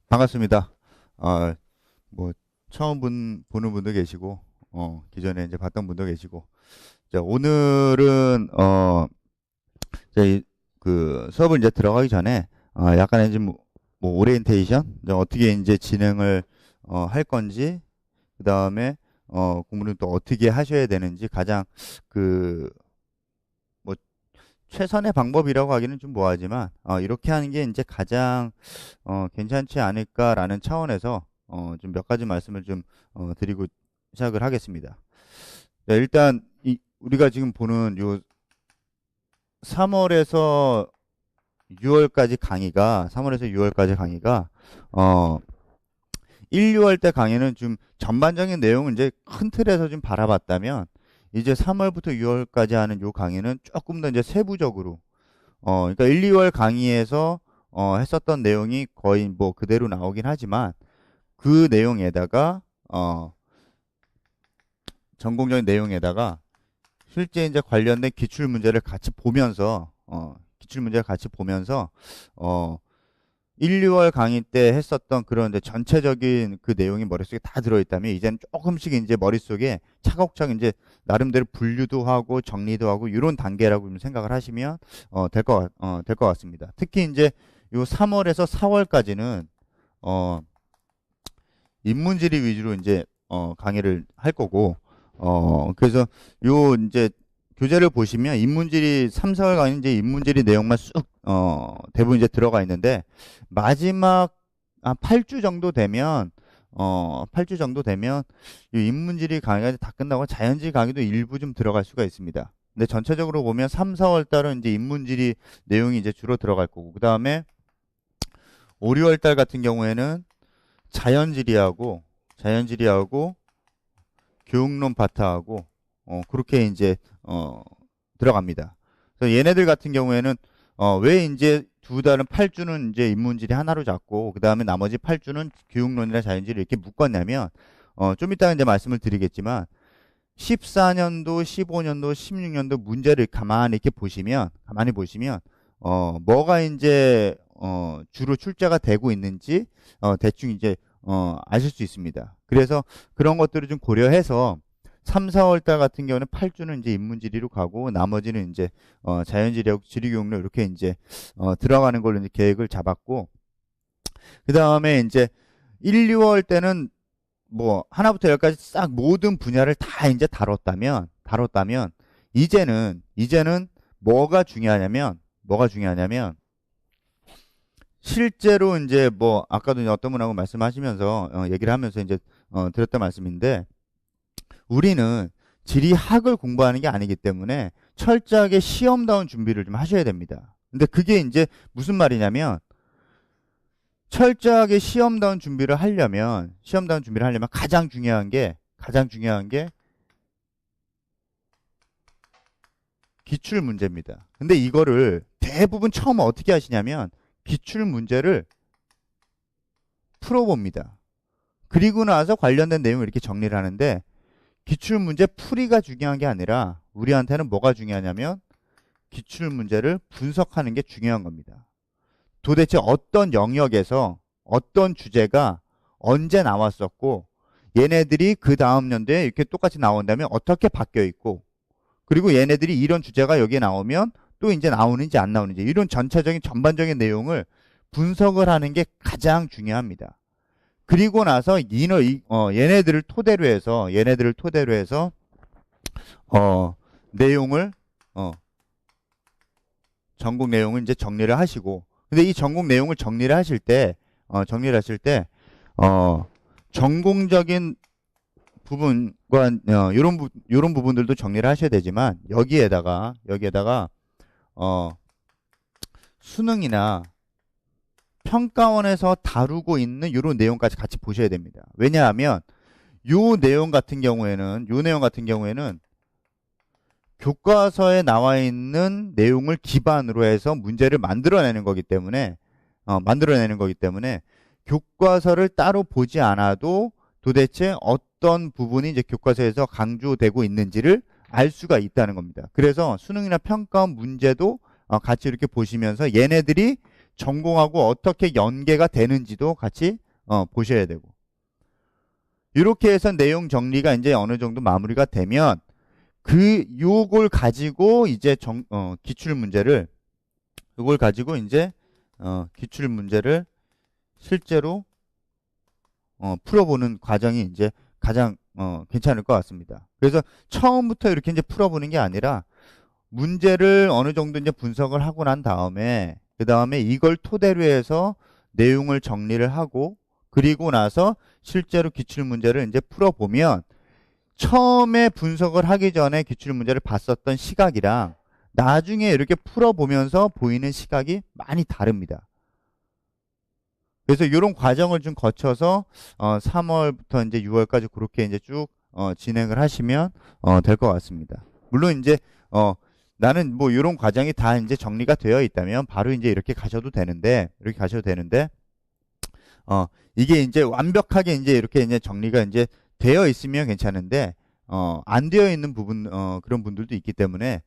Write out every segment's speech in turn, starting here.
반갑습니다. 아, 뭐, 처음 보는 분도 계시고, 기존에 이제 봤던 분도 계시고. 자, 오늘은, 저희 그 수업을 이제 들어가기 전에, 약간의 좀, 뭐, 오리엔테이션? 어떻게 이제 진행을, 할 건지, 그 다음에, 공부는 또 어떻게 하셔야 되는지 가장 그, 뭐, 최선의 방법이라고 하기는 좀 뭐하지만, 이렇게 하는 게 이제 가장 괜찮지 않을까라는 차원에서 좀 몇 가지 말씀을 좀 드리고 시작을 하겠습니다. 네, 일단 우리가 지금 보는 요 3월에서 6월까지 강의가 3월에서 6월까지 강의가 어 1, 6월 때 강의는 좀 전반적인 내용을 이제 큰 틀에서 좀 바라봤다면 이제 3월부터 6월까지 하는 요 강의는 조금 더 이제 세부적으로 그러니까 1, 2월 강의에서 했었던 내용이 거의 뭐 그대로 나오긴 하지만 그 내용에다가 전공적인 내용에다가 실제 이제 관련된 기출 문제를 같이 보면서 기출 문제를 같이 보면서 어 1, 2월 강의 때 했었던 그런 이제 전체적인 그 내용이 머릿속에 다 들어있다면 이제는 조금씩 이제 머릿속에 차곡차곡 이제 나름대로 분류도 하고 정리도 하고 이런 단계라고 좀 생각을 하시면 될 것 같습니다. 특히 이제 요 3월에서 4월까지는 어 인문지리 위주로 이제 강의를 할 거고 그래서 요 이제 교재를 보시면 인문지리 3, 4월 강의 이제 인문지리 내용만 쑥 대부분 이제 들어가 있는데 마지막 한 8주 정도 되면 8주 정도 되면 이 인문지리 강의가 이제 다 끝나고 자연지리 강의도 일부 좀 들어갈 수가 있습니다. 근데 전체적으로 보면 3, 4월 달은 이제 인문지리 내용이 이제 주로 들어갈 거고 그다음에 5, 6월 달 같은 경우에는 자연지리하고 교육론 파트하고 그렇게 이제 들어갑니다. 그래서 얘네들 같은 경우에는 왜 이제 두 달은 8주는 이제 인문지리 하나로 잡고 그 다음에 나머지 8주는 교육론이나 자연지리 이렇게 묶었냐면 좀 이따가 이제 말씀을 드리겠지만 14년도, 15년도, 16년도 문제를 가만히 보시면 뭐가 이제 주로 출제가 되고 있는지 대충 이제 아실 수 있습니다. 그래서 그런 것들을 좀 고려해서 3, 4월 달 같은 경우는 8주는 이제 인문지리로 가고 나머지는 이제 자연지리하고 지리교육로 이렇게 이제 들어가는 걸로 이제 계획을 잡았고 그 다음에 이제 1, 2월 때는 뭐 하나부터 열까지 싹 모든 분야를 다 이제 다뤘다면 이제는 뭐가 중요하냐면 실제로 이제 뭐 아까도 이제 어떤 분하고 말씀하시면서 얘기를 하면서 이제 드렸던 말씀인데 우리는 지리학을 공부하는 게 아니기 때문에 철저하게 시험다운 준비를 좀 하셔야 됩니다. 근데 그게 이제 무슨 말이냐면 철저하게 시험다운 준비를 하려면 가장 중요한 게 기출 문제입니다. 근데 이거를 대부분 처음 어떻게 하시냐면 기출 문제를 풀어봅니다. 그리고 나서 관련된 내용을 이렇게 정리를 하는데 기출 문제 풀이가 중요한 게 아니라 우리한테는 뭐가 중요하냐면 기출 문제를 분석하는 게 중요한 겁니다. 도대체 어떤 영역에서 어떤 주제가 언제 나왔었고 얘네들이 그 다음 연도에 이렇게 똑같이 나온다면 어떻게 바뀌어 있고 그리고 얘네들이 이런 주제가 여기에 나오면 또 이제 나오는지 안 나오는지 이런 전반적인 내용을 분석을 하는 게 가장 중요합니다. 그리고 나서 얘네들을 토대로 해서 내용을 전공 내용을 이제 정리를 하시고 근데 이 전공 내용을 정리를 하실 때 전공적인 부분과 요런 부분들도 정리를 하셔야 되지만 여기에다가 수능이나 평가원에서 다루고 있는 이런 내용까지 같이 보셔야 됩니다. 왜냐하면 요 내용 같은 경우에는 교과서에 나와 있는 내용을 기반으로 해서 문제를 만들어내는 거기 때문에 교과서를 따로 보지 않아도 도대체 어떤 부분이 이제 교과서에서 강조되고 있는지를 알 수가 있다는 겁니다. 그래서 수능이나 평가원 문제도 같이 이렇게 보시면서 얘네들이 전공하고 어떻게 연계가 되는지도 같이 보셔야 되고. 이렇게 해서 내용 정리가 이제 어느 정도 마무리가 되면 요걸 가지고 이제 기출 문제를 요걸 가지고 이제 기출 문제를 실제로 풀어보는 과정이 이제 가장 괜찮을 것 같습니다. 그래서 처음부터 이렇게 이제 풀어보는 게 아니라 문제를 어느 정도 이제 분석을 하고 난 다음에 그 다음에 이걸 토대로 해서 내용을 정리를 하고 그리고 나서 실제로 기출 문제를 이제 풀어보면 처음에 분석을 하기 전에 기출 문제를 봤었던 시각이랑 나중에 이렇게 풀어보면서 보이는 시각이 많이 다릅니다. 그래서 이런 과정을 좀 거쳐서 3월부터 이제 6월까지 그렇게 이제 쭉 진행을 하시면 될 것 같습니다. 물론 이제 나는 뭐 이런 과정이 다 이제 정리가 되어 있다면 바로 이제 이렇게 가셔도 되는데 이게 이제 완벽하게 이제 이렇게 이제 정리가 이제 되어 있으면 괜찮은데 안 되어 있는 부분 그런 분들도 있기 때문에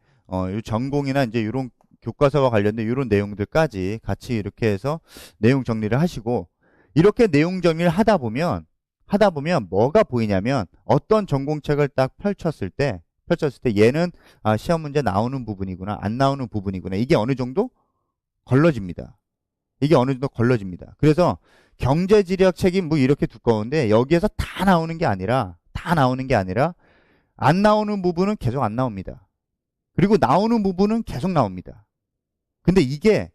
이 전공이나 이제 이런 교과서와 관련된 이런 내용들까지 같이 이렇게 해서 내용 정리를 하시고 이렇게 내용 정리를 하다 보면 뭐가 보이냐면 어떤 전공책을 딱 펼쳤을 때 얘는 시험 문제 나오는 부분이구나 안 나오는 부분이구나 이게 어느 정도 걸러집니다. 그래서 경제지력 책이 뭐 이렇게 두꺼운데 여기에서 다 나오는 게 아니라 안 나오는 부분은 계속 안 나옵니다. 그리고 나오는 부분은 계속 나옵니다. 근데 이게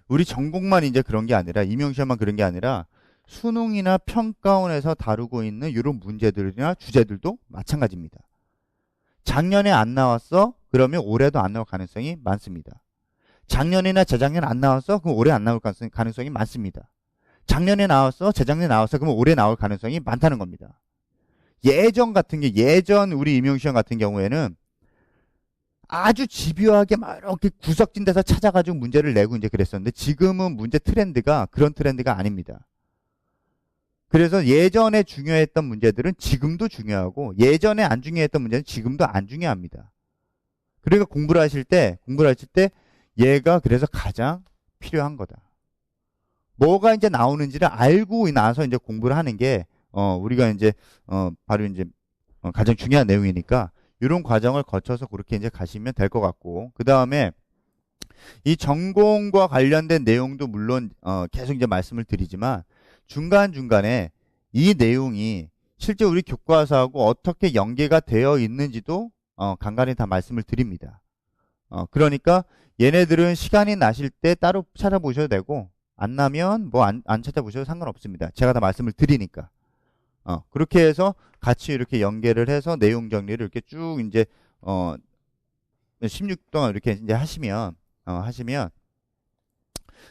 우리 전공만 이제 그런 게 아니라 임용시험만 그런 게 아니라 수능이나 평가원에서 다루고 있는 이런 문제들이나 주제들도 마찬가지입니다. 작년에 안 나왔어? 그러면 올해도 안 나올 가능성이 많습니다. 작년이나 재작년 안 나왔어? 그럼 올해 안 나올 가능성이 많습니다. 작년에 나왔어? 재작년에 나왔어? 그러면 올해 나올 가능성이 많다는 겁니다. 예전 우리 임용시험 같은 경우에는 아주 집요하게 막 이렇게 구석진 데서 찾아가지고 문제를 내고 이제 그랬었는데 지금은 문제 트렌드가 그런 트렌드가 아닙니다. 그래서 예전에 중요했던 문제들은 지금도 중요하고 예전에 안 중요했던 문제는 지금도 안 중요합니다. 그러니까 공부를 하실 때 얘가 그래서 가장 필요한 거다. 뭐가 이제 나오는지를 알고 나서 이제 공부를 하는 게 우리가 이제 바로 이제 가장 중요한 내용이니까 이런 과정을 거쳐서 그렇게 이제 가시면 될 것 같고 그 다음에 이 전공과 관련된 내용도 물론 계속 이제 말씀을 드리지만 중간중간에 이 내용이 실제 우리 교과서하고 어떻게 연계가 되어 있는지도 간간히 다 말씀을 드립니다. 그러니까 얘네들은 시간이 나실 때 따로 찾아보셔도 되고 안 나면 뭐 안 찾아보셔도 상관없습니다. 제가 다 말씀을 드리니까. 그렇게 해서 같이 이렇게 연계를 해서 내용 정리를 이렇게 쭉 이제 16 동안 이렇게 이제 하시면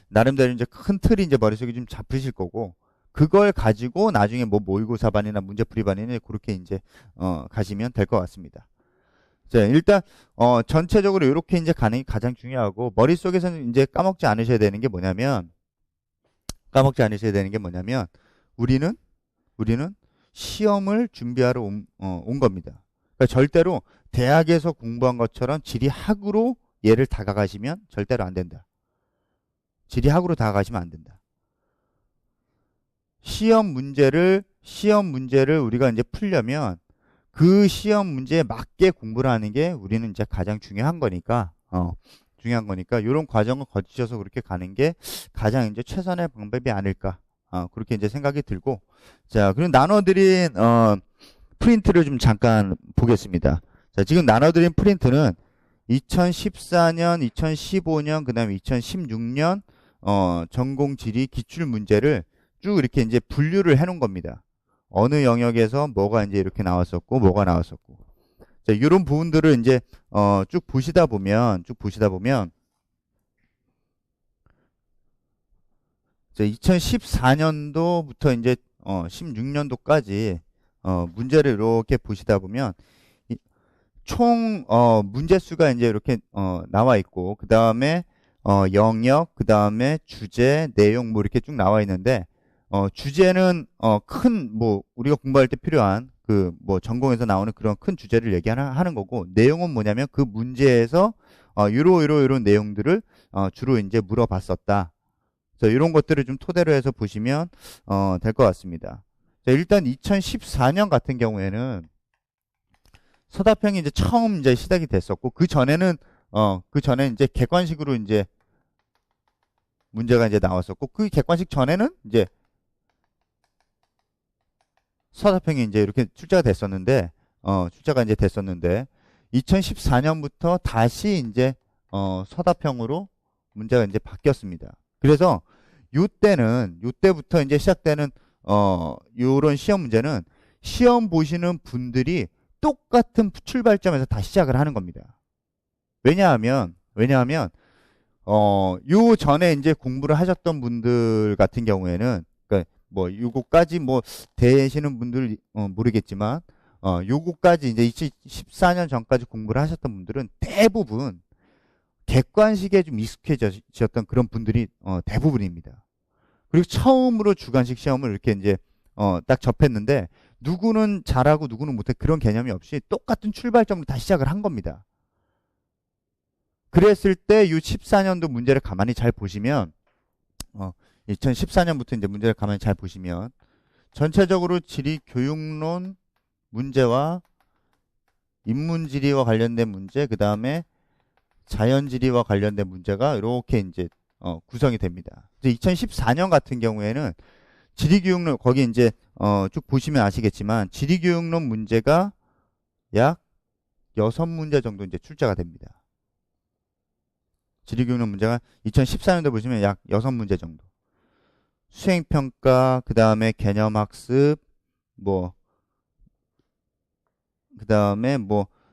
나름대로 이제 큰 틀이 이제 머릿속에 좀 잡히실 거고 그걸 가지고 나중에 뭐 모의고사반이나 문제풀이반이나 그렇게 이제 가시면 될 것 같습니다. 자, 일단 전체적으로 이렇게 이제 가는 게 가장 중요하고 머릿속에서는 이제 까먹지 않으셔야 되는 게 뭐냐면 우리는 시험을 준비하러 온 겁니다. 그러니까 절대로 대학에서 공부한 것처럼 지리학으로 얘를 다가가시면 절대로 안 된다. 지리학으로 다가가시면 안 된다. 시험 문제를 우리가 이제 풀려면 그 시험 문제에 맞게 공부를 하는 게 우리는 이제 가장 중요한 거니까 이런 과정을 거치셔서 그렇게 가는 게 가장 이제 최선의 방법이 아닐까 그렇게 이제 생각이 들고 자 그럼 나눠드린 프린트를 좀 잠깐 보겠습니다. 자 지금 나눠드린 프린트는 2014년, 2015년 그다음에 2016년 전공지리 기출 문제를 쭉 이렇게 이제 분류를 해놓은 겁니다. 어느 영역에서 뭐가 이제 이렇게 나왔었고 뭐가 나왔었고 자 이런 부분들을 이제 쭉 보시다 보면 2014년도부터 이제 16년도까지 문제를 이렇게 보시다 보면 총 문제 수가 이제 이렇게 나와 있고 그 다음에 영역 그 다음에 주제 내용 뭐 이렇게 쭉 나와 있는데 주제는 큰 뭐 우리가 공부할 때 필요한 그 뭐 전공에서 나오는 그런 큰 주제를 얘기하는 거고 내용은 뭐냐면 그 문제에서 요런 내용들을 주로 이제 물어봤었다. 그래서 이런 것들을 좀 토대로 해서 보시면 될 것 같습니다. 자, 일단 2014년 같은 경우에는 서답형이 이제 처음 이제 시작이 됐었고, 그 전에 이제 객관식으로 이제 문제가 이제 나왔었고, 그 객관식 전에는 이제 서답형이 이제 이렇게 출제가 됐었는데, 2014년부터 다시 이제 서답형으로 문제가 이제 바뀌었습니다. 그래서 요때부터 이제 시작되는 요런 시험 문제는 시험 보시는 분들이 똑같은 출발점에서 다 시작을 하는 겁니다. 왜냐하면 요 전에 이제 공부를 하셨던 분들 같은 경우에는, 그러니까 뭐 요거까지 뭐 되시는 분들 모르겠지만, 요거까지 이제 2014년 전까지 공부를 하셨던 분들은 대부분 객관식에 좀 익숙해지셨던 그런 분들이 대부분입니다. 그리고 처음으로 주관식 시험을 이렇게 이제 딱 접했는데, 누구는 잘하고 누구는 못해 그런 개념이 없이 똑같은 출발점으로 다 시작을 한 겁니다. 그랬을 때 이 14년도 문제를 가만히 잘 보시면, 2014년부터 이제 문제를 가만히 잘 보시면 전체적으로 지리 교육론 문제와 인문지리와 관련된 문제, 그 다음에 자연지리와 관련된 문제가 이렇게 이제 구성이 됩니다. 이제 2014년 같은 경우에는 지리교육론, 거기 이제 쭉 보시면 아시겠지만 지리교육론 문제가 약 6문제 정도 이제 출제가 됩니다. 지리교육론 문제가 2014년도 보시면 약 6문제 정도. 수행평가, 그 다음에 개념학습, 그 다음에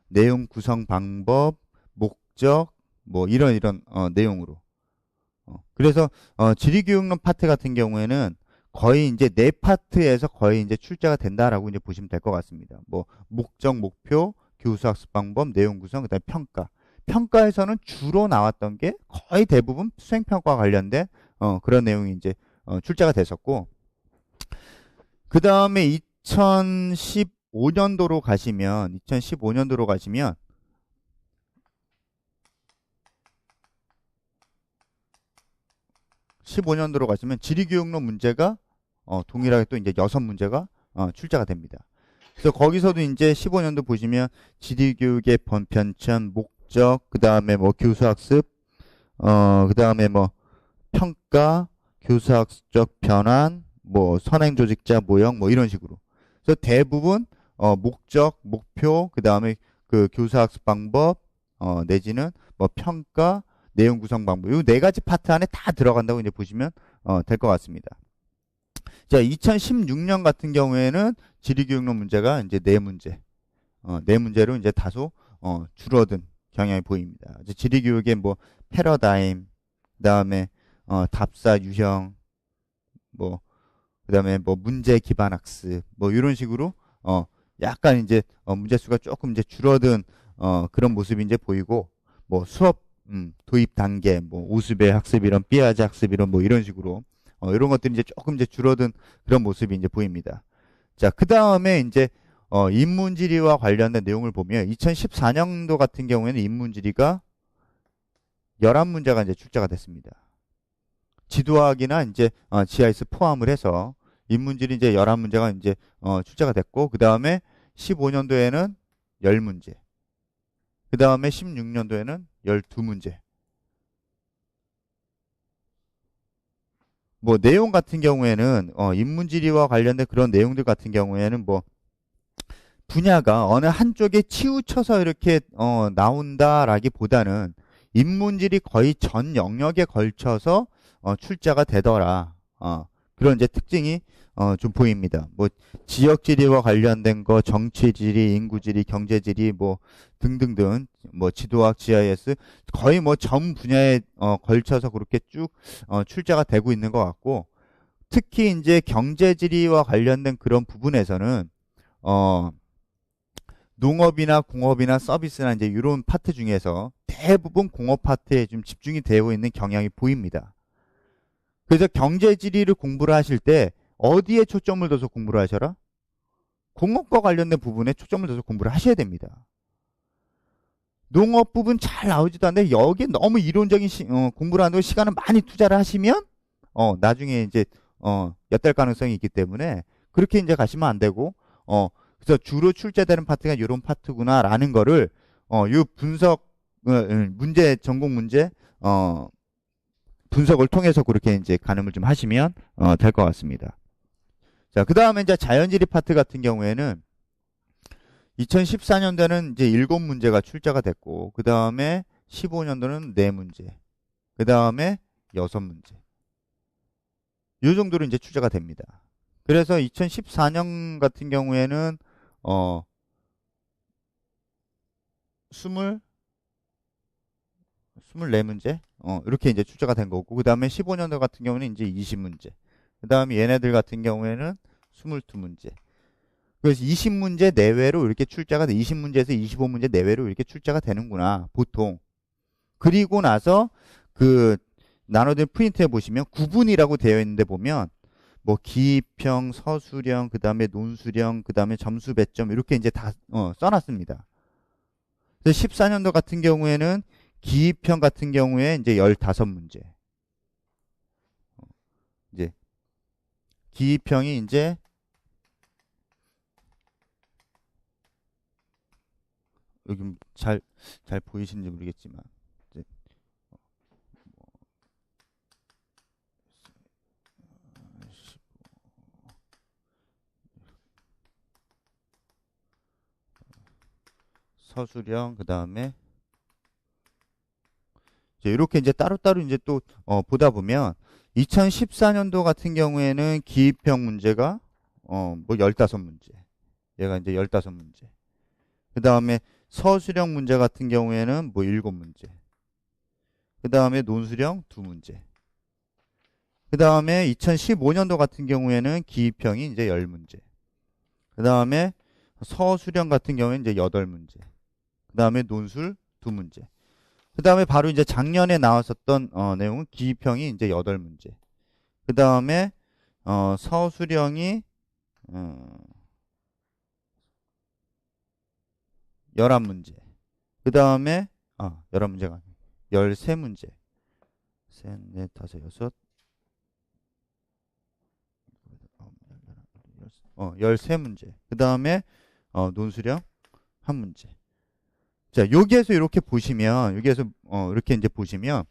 내용 구성 방법, 목적, 이런 내용으로. 그래서 지리교육론 파트 같은 경우에는 거의 이제 4파트에서 거의 이제 출제가 된다라고 이제 보시면 될 것 같습니다. 목적, 목표, 교수학습 방법, 내용 구성, 그다음에 평가. 평가에서는 주로 나왔던 게 거의 대부분 수행평가와 관련된 그런 내용이 이제 출제가 됐었고, 그 다음에 2015년도로 가시면 15년도로 가시면 지리교육론 문제가 동일하게 또 이제 6문제가 출제가 됩니다. 그래서 거기서도 이제 15년도 보시면 지리교육의 편찬, 목적, 그 다음에 교수학습, 그 다음에 평가, 교수학적 변환, 선행조직자 모형, 이런 식으로. 그래서 대부분 목적, 목표, 그 다음에 그 교수학습 방법, 내지는 평가, 내용 구성 방법, 이 4가지 파트 안에 다 들어간다고 이제 보시면 될 것 같습니다. 자, 2016년 같은 경우에는 지리교육론 문제가 이제 4문제, 4문제로 이제 다소 줄어든 경향이 보입니다. 이제 지리교육의 패러다임, 그다음에 답사 유형, 그다음에 문제 기반 학습, 이런 식으로 약간 이제 문제 수가 조금 이제 줄어든 그런 모습이 이제 보이고, 수업 도입 단계, 오수배 학습 이론, 삐아제 학습 이론, 이런 식으로 이런 것들이 이제 조금 이제 줄어든 그런 모습이 이제 보입니다. 자, 그 다음에 이제 인문지리와 관련된 내용을 보면 2014년도 같은 경우에는 인문지리가 11문제가 이제 출제가 됐습니다. 지도학이나 이제 GIS 포함을 해서 인문지리 이제 11문제가 이제 출제가 됐고, 그 다음에 15년도에는 10문제, 그 다음에 16년도에는 12문제. 내용 같은 경우에는 인문지리와 관련된 그런 내용들 같은 경우에는 분야가 어느 한쪽에 치우쳐서 이렇게 나온다라기보다는 인문지리 거의 전 영역에 걸쳐서 출제가 되더라. 그런 이제 특징이 좀 보입니다. 지역지리와 관련된 거, 정치지리, 인구지리, 경제지리, 등등등, 지도학, GIS 거의 전 분야에 걸쳐서 그렇게 쭉 출제가 되고 있는 것 같고, 특히 이제 경제지리와 관련된 그런 부분에서는 농업이나 공업이나 서비스나 이제 이런 파트 중에서 대부분 공업 파트에 좀 집중이 되어 있는 경향이 보입니다. 그래서 경제지리를 공부를 하실 때 어디에 초점을 둬서 공부를 하셔라? 공업과 관련된 부분에 초점을 둬서 공부를 하셔야 됩니다. 농업 부분 잘 나오지도 않는데 여기에 너무 이론적인 공부를 하는 시간을 많이 투자를 하시면 나중에 이제 엿될 가능성이 있기 때문에 그렇게 이제 가시면 안 되고 그래서 주로 출제되는 파트가 이런 파트구나라는 거를 요 분석 문제 전공 문제 분석을 통해서 그렇게 이제 가늠을 좀 하시면 될 것 같습니다. 자, 그 다음에 이제 자연지리 파트 같은 경우에는 2014년도는 이제 7문제가 출제가 됐고, 그 다음에 15년도는 4문제, 그 다음에 6문제. 이 정도로 이제 출제가 됩니다. 그래서 2014년 같은 경우에는 24문제 이렇게 이제 출제가 된 거고, 그 다음에 15년도 같은 경우는 이제 20문제, 그 다음에 얘네들 같은 경우에는 22문제. 그래서 20문제 내외로 이렇게 출제가 돼. 20문제에서 25문제 내외로 이렇게 출제가 되는구나, 보통. 그리고 나서 그 나눠진 프린트에 보시면 구분이라고 되어 있는데 보면 뭐 기입형, 서술형, 그 다음에 논술형, 그 다음에 점수 배점 이렇게 이제 다 써놨습니다. 그래서 14년도 같은 경우에는 기입형 같은 경우에 이제 15문제. 이제 기입형이 이제 여기 잘 보이시는지 모르겠지만 이제 서술형, 그 다음에 이렇게 이제 따로따로 이제 또 보다 보면 2014년도 같은 경우에는 기입형 문제가 뭐 15문제. 얘가 이제 15문제. 그 다음에 서술형 문제 같은 경우에는 뭐 7문제. 그 다음에 논술형 2문제. 그 다음에 2015년도 같은 경우에는 기입형이 이제 10문제. 그 다음에 서술형 같은 경우에는 이제 8문제. 그 다음에 논술 2문제. 그 다음에 바로 이제 작년에 나왔었던 내용은 기입형이 이제 8문제. 그 다음에 서술형이 11문제. 그 다음에 11문제가 아니고 13문제. 셋, 넷, 다섯, 여섯. 13문제. 그 다음에 논술형 1문제. 자, 여기에서 이렇게 보시면, 이렇게 이제 보시면,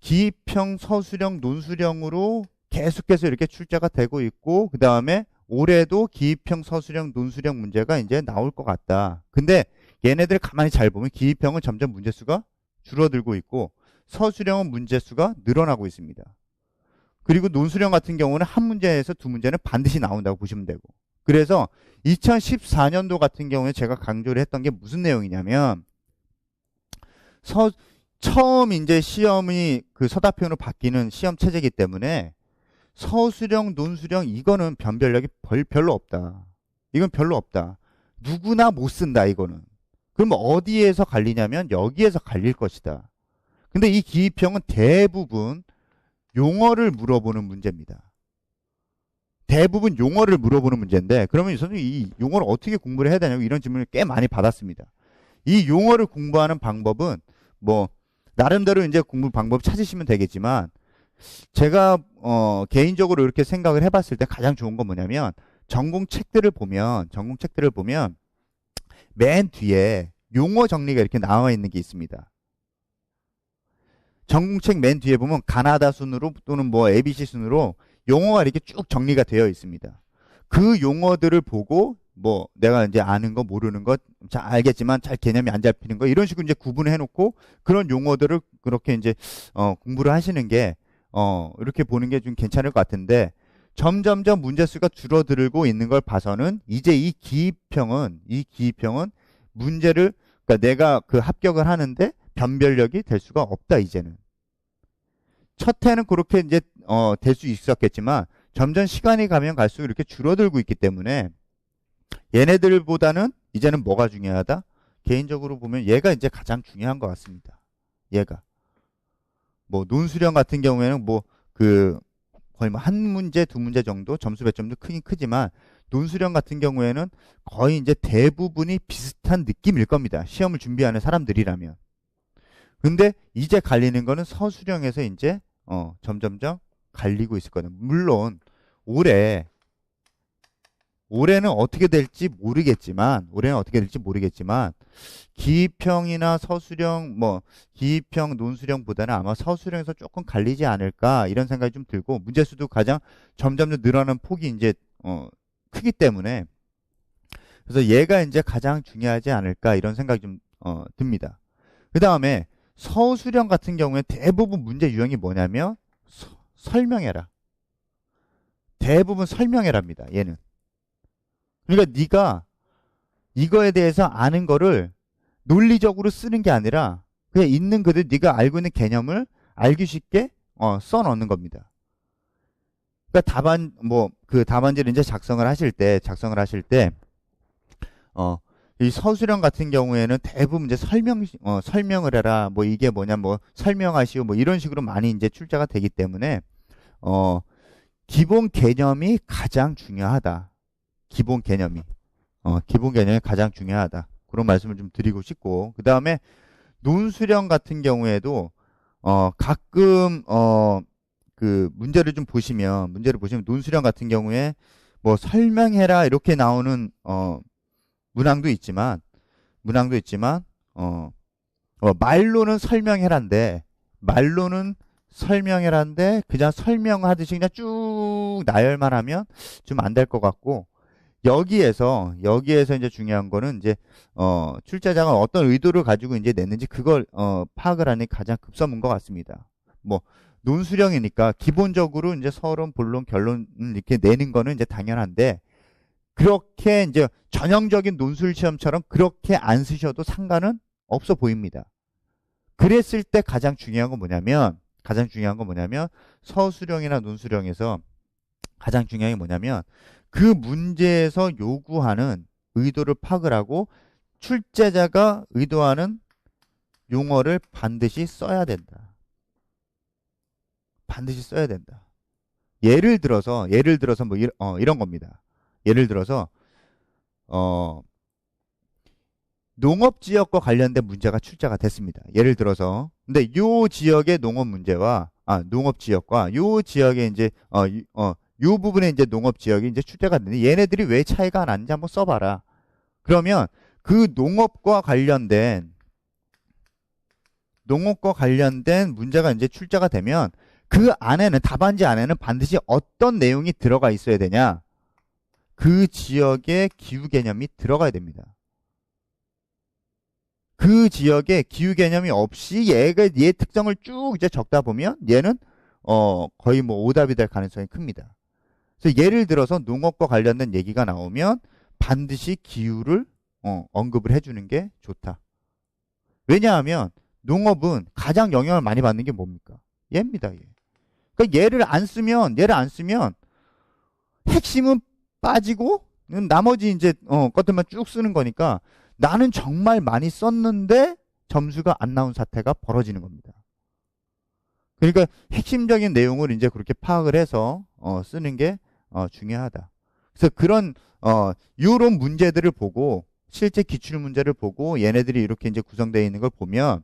기입형, 서술형, 논술형으로 계속해서 이렇게 출제가 되고 있고, 그 다음에 올해도 기입형, 서술형, 논술형 문제가 이제 나올 것 같다. 근데 얘네들 가만히 잘 보면 기입형은 점점 문제수가 줄어들고 있고, 서술형은 문제수가 늘어나고 있습니다. 그리고 논술형 같은 경우는 한 문제에서 2문제는 반드시 나온다고 보시면 되고. 그래서 2014년도 같은 경우에 제가 강조를 했던 게 무슨 내용이냐면 처음 이제 시험이 그 서답형으로 바뀌는 시험 체제이기 때문에 서술형, 논술형 이거는 변별력이 별로 없다. 이건 별로 없다. 누구나 못 쓴다, 이거는. 그럼 어디에서 갈리냐면 여기에서 갈릴 것이다. 근데 이 기입형은 대부분 용어를 물어보는 문제입니다. 대부분 용어를 물어보는 문제인데, 그러면 선생님 이 용어를 어떻게 공부를 해야 되냐고 이런 질문을 꽤 많이 받았습니다. 이 용어를 공부하는 방법은 뭐 나름대로 이제 공부 방법 찾으시면 되겠지만, 제가 개인적으로 이렇게 생각을 해봤을 때 가장 좋은 건 뭐냐면 전공 책들을 보면 맨 뒤에 용어 정리가 이렇게 나와 있는 게 있습니다. 전공책 맨 뒤에 보면 가나다 순으로 또는 뭐 ABC 순으로 용어가 이렇게 쭉 정리가 되어 있습니다. 그 용어들을 보고 뭐 내가 이제 아는 거 모르는 거 잘 알겠지만 잘 개념이 안 잡히는 거 이런 식으로 이제 구분을 해놓고 그런 용어들을 그렇게 이제 공부를 하시는 게 이렇게 보는 게 좀 괜찮을 것 같은데, 점점점 문제수가 줄어들고 있는 걸 봐서는 이제 이 기입형은 문제를, 그러니까 내가 그 합격을 하는데 변별력이 될 수가 없다. 이제는 첫 해는 그렇게 이제 될 수 있었겠지만 점점 시간이 가면 갈수록 이렇게 줄어들고 있기 때문에 얘네들보다는 이제는 뭐가 중요하다? 개인적으로 보면 얘가 이제 가장 중요한 것 같습니다. 얘가 뭐 논술형 같은 경우에는 뭐 그 거의 뭐 한 문제, 두 문제 정도 점수 배점도 크긴 크지만 논술형 같은 경우에는 거의 이제 대부분이 비슷한 느낌일 겁니다. 시험을 준비하는 사람들이라면. 근데 이제 갈리는 거는 서술형에서 이제 점점점 갈리고 있을 거예요. 물론 올해는 어떻게 될지 모르겠지만 기입형이나 서술형 기입형 논술형보다는 아마 서술형에서 조금 갈리지 않을까 이런 생각이 좀 들고 문제수도 가장 점점 늘어나는 폭이 이제 크기 때문에 그래서 얘가 이제 가장 중요하지 않을까 이런 생각이 좀 듭니다. 그 다음에 서술형 같은 경우에 대부분 문제 유형이 뭐냐면 설명해라. 대부분 설명해랍니다. 얘는. 그러니까 네가 이거에 대해서 아는 거를 논리적으로 쓰는 게 아니라 그냥 있는 그대로 네가 알고 있는 개념을 알기 쉽게 써 넣는 겁니다. 그러니까 그 답안지를 이제 작성을 하실 때 이 서술형 같은 경우에는 대부분 이제 설명을 해라. 뭐 이게 뭐냐, 뭐 설명하시오, 뭐 이런 식으로 많이 이제 출제가 되기 때문에 기본 개념이 가장 중요하다. 기본 개념이 가장 중요하다. 그런 말씀을 좀 드리고 싶고, 그 다음에 논술형 같은 경우에도 가끔 그 문제를 보시면 논술형 같은 경우에 뭐 설명해라 이렇게 나오는 문항도 있지만 말로는 설명해라인데 그냥 설명하듯이 그냥 쭉 나열만 하면 좀 안 될 것 같고, 여기에서 이제 중요한 거는 이제 출제자가 어떤 의도를 가지고 이제 냈는지 그걸 파악을 하는 게 가장 급선무인 것 같습니다. 뭐 논술형이니까 기본적으로 이제 서론, 본론, 결론 이렇게 내는 거는 이제 당연한데, 그렇게 이제 전형적인 논술 시험처럼 그렇게 안 쓰셔도 상관은 없어 보입니다. 그랬을 때 가장 중요한 건 뭐냐면 서술형이나 논술형에서 가장 중요한 게 뭐냐면 그 문제에서 요구하는 의도를 파악을 하고 출제자가 의도하는 용어를 반드시 써야 된다. 예를 들어서 뭐 이런 겁니다. 예를 들어서 농업지역과 관련된 문제가 출제가 됐습니다. 예를 들어서 근데 요 지역의 농업지역과 요 지역의 이제 요 부분에 이제 농업지역이 이제 출제가 되는데 얘네들이 왜 차이가 나는지 한번 써봐라. 그러면 그 농업과 관련된 문제가 이제 출제가 되면 그 안에는 답안지 안에는 반드시 어떤 내용이 들어가 있어야 되냐? 그 지역의 기후 개념이 들어가야 됩니다. 그 지역의 기후 개념이 없이 얘 특성을 쭉 이제 적다 보면 얘는 거의 뭐 오답이 될 가능성이 큽니다. 그래서 예를 들어서 농업과 관련된 얘기가 나오면 반드시 기후를 언급을 해주는 게 좋다. 왜냐하면 농업은 가장 영향을 많이 받는 게 뭡니까? 얘입니다. 얘. 그러니까 얘를 안 쓰면 핵심은 빠지고 나머지 이제 것들만 쭉 쓰는 거니까 나는 정말 많이 썼는데 점수가 안 나온 사태가 벌어지는 겁니다. 그러니까 핵심적인 내용을 이제 그렇게 파악을 해서 쓰는 게 중요하다. 그래서 그런 요런 문제들을 보고 실제 기출 문제를 보고 얘네들이 이렇게 이제 구성되어 있는 걸 보면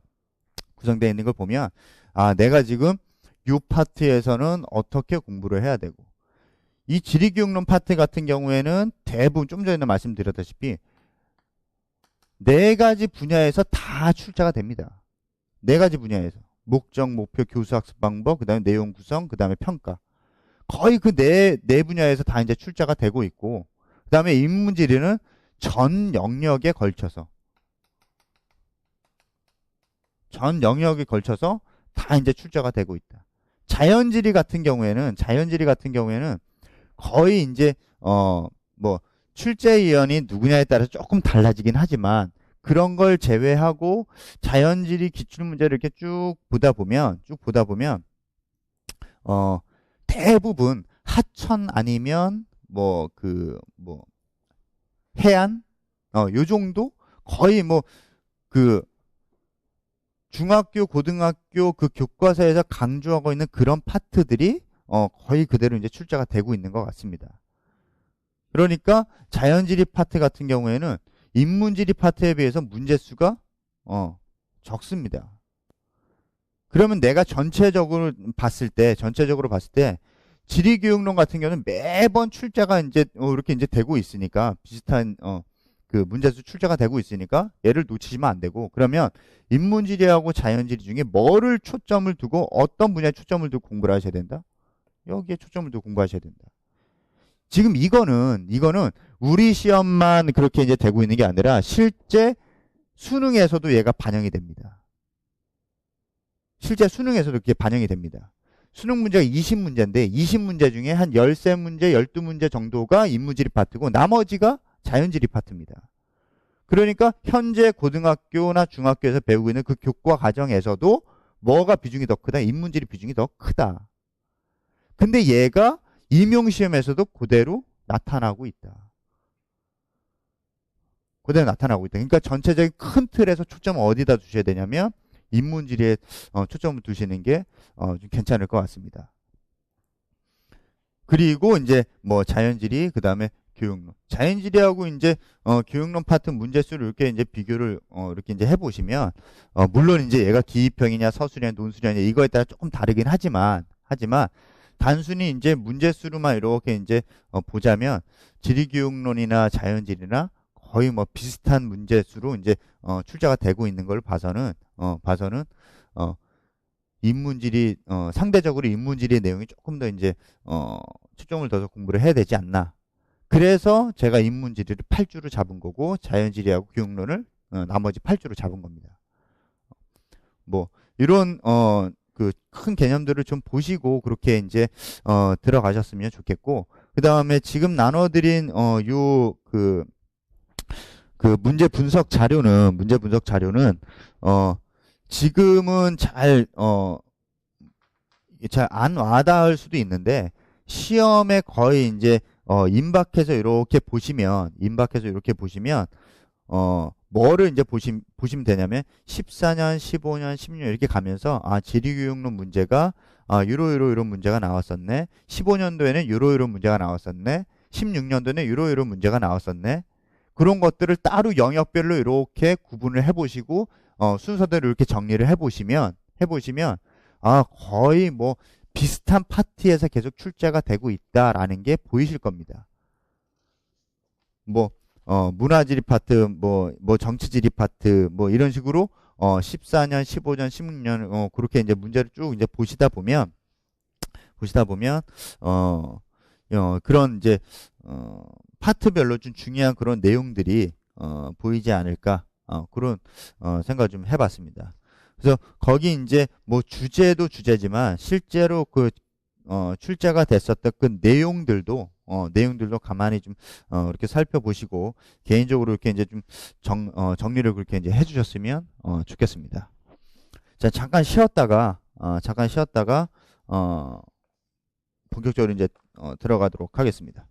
아, 내가 지금 요 파트에서는 어떻게 공부를 해야 되고, 이 지리교육론 파트 같은 경우에는 대부분 좀 전에 말씀드렸다시피 네 가지 분야에서 다 출제가 됩니다. 네 가지 분야에서 목적, 목표, 교수 학습 방법, 그 다음에 내용 구성, 그 다음에 평가. 거의 그 네 분야에서 다 이제 출제가 되고 있고, 그 다음에 인문지리는 전 영역에 걸쳐서 다 이제 출제가 되고 있다. 자연지리 같은 경우에는 거의 이제 뭐 출제위원이 누구냐에 따라서 조금 달라지긴 하지만 그런 걸 제외하고 자연지리 기출문제를 이렇게 쭉 보다 보면 대부분 하천 아니면 해안 요 정도 거의 그 중학교 고등학교 그 교과서에서 강조하고 있는 그런 파트들이 거의 그대로 이제 출제가 되고 있는 것 같습니다. 그러니까 자연지리 파트 같은 경우에는 인문지리 파트에 비해서 문제수가 적습니다. 그러면 내가 전체적으로 봤을 때 지리교육론 같은 경우는 매번 출제가 이제 이렇게 이제 되고 있으니까 비슷한 그 문제수 출제가 되고 있으니까 얘를 놓치시면 안 되고, 그러면 인문지리하고 자연지리 중에 뭐를 초점을 두고 어떤 분야에 초점을 두고 공부를 하셔야 된다? 여기에 초점을 두고 공부하셔야 된다. 지금 이거는 우리 시험만 그렇게 이제 되고 있는 게 아니라 실제 수능에서도 얘가 반영이 됩니다. 실제 수능에서도 그게 반영이 됩니다. 수능 문제가 20문제인데 20문제 중에 한 13문제, 12문제 정도가 인문지리 파트고 나머지가 자연지리 파트입니다. 그러니까 현재 고등학교나 중학교에서 배우고 있는 그 교과 과정에서도 뭐가 비중이 더 크다? 인문지리 비중이 더 크다. 근데 얘가 임용시험에서도 그대로 나타나고 있다. 그대로 나타나고 있다. 그러니까 전체적인 큰 틀에서 초점을 어디다 두셔야 되냐면 인문지리에 초점을 두시는 게 좀 괜찮을 것 같습니다. 그리고 이제 뭐 자연지리, 그 다음에 교육론. 자연지리하고 이제 교육론 파트 문제수를 이렇게 이제 비교를 이렇게 이제 해보시면 물론 이제 얘가 기입형이냐 서술이냐 논술이냐 이거에 따라 조금 다르긴 하지만 단순히 이제 문제수로만 이렇게 이제 보자면 지리교육론이나 자연지리나 거의 뭐 비슷한 문제수로 이제 출제가 되고 있는 걸 봐서는 인문지리 상대적으로 인문지리의 내용이 조금 더 이제 초점을 둬서 공부를 해야 되지 않나. 그래서 제가 인문지리를 8주로 잡은 거고 자연지리하고 교육론을 나머지 8주로 잡은 겁니다. 뭐 이런 그 큰 개념들을 좀 보시고 그렇게 이제 들어가셨으면 좋겠고, 그 다음에 지금 나눠드린 요 그 문제 분석 자료는 지금은 잘 안 와닿을 수도 있는데 시험에 거의 이제 임박해서 이렇게 보시면 뭐를 이제 보시면 되냐면 14년, 15년, 16년 이렇게 가면서 지리교육론 문제가 이런 문제가 나왔었네. 15년도에는 이런 문제가 나왔었네. 16년도에는 이런 문제가 나왔었네. 그런 것들을 따로 영역별로 이렇게 구분을 해보시고 순서대로 이렇게 정리를 해보시면 거의 뭐 비슷한 파트에서 계속 출제가 되고 있다라는 게 보이실 겁니다. 뭐 문화지리 파트, 뭐 정치지리 파트, 뭐 이런 식으로 14년, 15년, 16년 그렇게 이제 문제를 쭉 이제 보시다 보면 그런 이제 파트별로 좀 중요한 그런 내용들이 보이지 않을까 그런 생각을 좀 해봤습니다. 그래서 거기 이제 뭐 주제도 주제지만 실제로 그 출제가 됐었던 그 내용들도 가만히 좀 이렇게 살펴보시고 개인적으로 이렇게 이제 좀 정리를 그렇게 이제 해주셨으면 좋겠습니다. 자, 잠깐 쉬었다가 본격적으로 이제 들어가도록 하겠습니다.